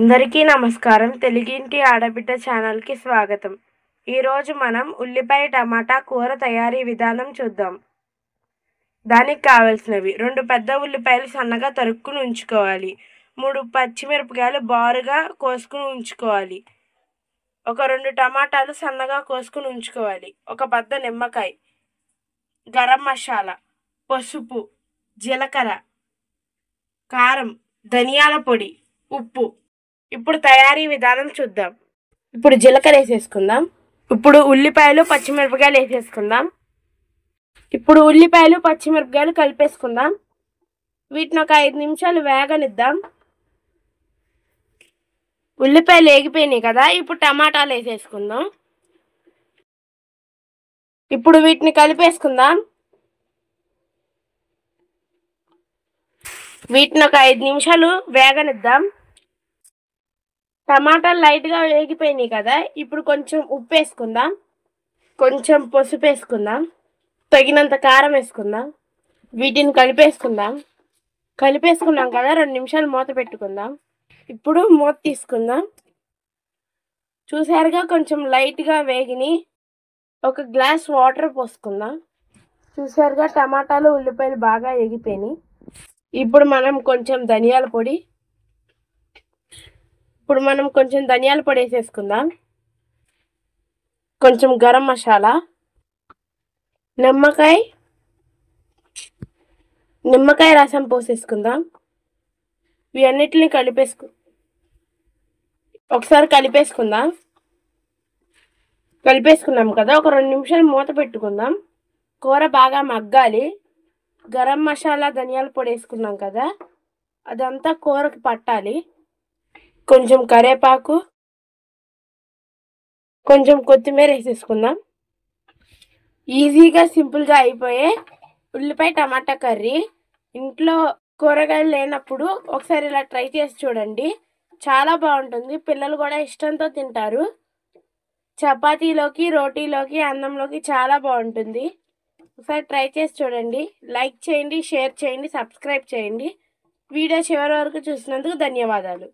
అందరికీ నమస్కారం. తెలుగింటి ఆడబిడ్డ ఛానల్కి స్వాగతం. ఈరోజు మనం ఉల్లిపాయ టమాటా కూర తయారీ విధానం చూద్దాం. దానికి కావలసినవి: 2 పెద్ద ఉల్లిపాయలు సన్నగా తరుక్కుని ఉంచుకోవాలి. 3 పచ్చిమిరపకాయలు బారుగా కోసుకుని ఉంచుకోవాలి. ఒక 2 టమాటాలు సన్నగా కోసుకుని ఉంచుకోవాలి. ఒక పెద్ద నిమ్మకాయ, గరం మసాలా, పసుపు, జీలకర్ర, కారం, ధనియాల పొడి, ఉప్పు. ఇప్పుడు తయారీ విధానం చూద్దాం. ఇప్పుడు జీలకర్ర వేసేసుకుందాం. ఇప్పుడు ఉల్లిపాయలు పచ్చిమిరపకాయలు వేసేసుకుందాం. ఇప్పుడు ఉల్లిపాయలు పచ్చిమిరపకాయలు కలిపేసుకుందాం. వీటిని ఒక 5 నిమిషాలు వేగనిద్దాం. ఉల్లిపాయలు వేగిపోయినాయి కదా, ఇప్పుడు టమాటాలు వేసేసుకుందాం. ఇప్పుడు వీటిని కలిపేసుకుందాం. వీటిని ఒక 5 నిమిషాలు వేగనిద్దాం. టమాటాలు లైట్గా వేగిపోయినాయి కదా, ఇప్పుడు కొంచెం ఉప్పు వేసుకుందాం, కొంచెం పసుపు వేసుకుందాం, తగినంత కారం వేసుకుందాం. వీటిని కలిపేసుకున్నాం కదా, 2 నిమిషాలు మూత పెట్టుకుందాం. ఇప్పుడు మూత తీసుకుందాం. చూసారుగా, కొంచెం లైట్గా వేగిని. ఒక గ్లాస్ వాటర్ పోసుకుందాం. చూసారుగా, టమాటాలు ఉల్లిపాయలు బాగా వేగిపోయినాయి. ఇప్పుడు మనం కొంచెం ధనియాల పొడి వేసేసుకుందాం. కొంచెం గరం మసాలా, నిమ్మకాయ రసం పోసేసుకుందాం. ఇవన్నిటిని ఒకసారి కలిపేసుకున్నాం కదా, ఒక 2 నిమిషాలు మూత పెట్టుకుందాం. కూర బాగా మగ్గాలి. గరం మసాలా, ధనియాల పొడి వేసుకున్నాం కదా, అదంతా కూరకి పట్టాలి. కొంచెం కరివేపాకు, కొంచెం కొత్తిమీర వేసేసుకుందాం. ఈజీగా సింపుల్గా అయిపోయే ఉల్లిపాయ టమాటా కర్రీ. ఇంట్లో కూరగాయలు లేనప్పుడు ఒకసారి ఇలా ట్రై చేసి చూడండి. చాలా బాగుంటుంది. పిల్లలు కూడా ఇష్టంతో తింటారు. చపాతీలోకి, రోటీలోకి, అన్నంలోకి చాలా బాగుంటుంది. ఒకసారి ట్రై చేసి చూడండి. లైక్ చేయండి, షేర్ చేయండి, సబ్స్క్రైబ్ చేయండి. వీడియో చివరి వరకు చూసినందుకు ధన్యవాదాలు.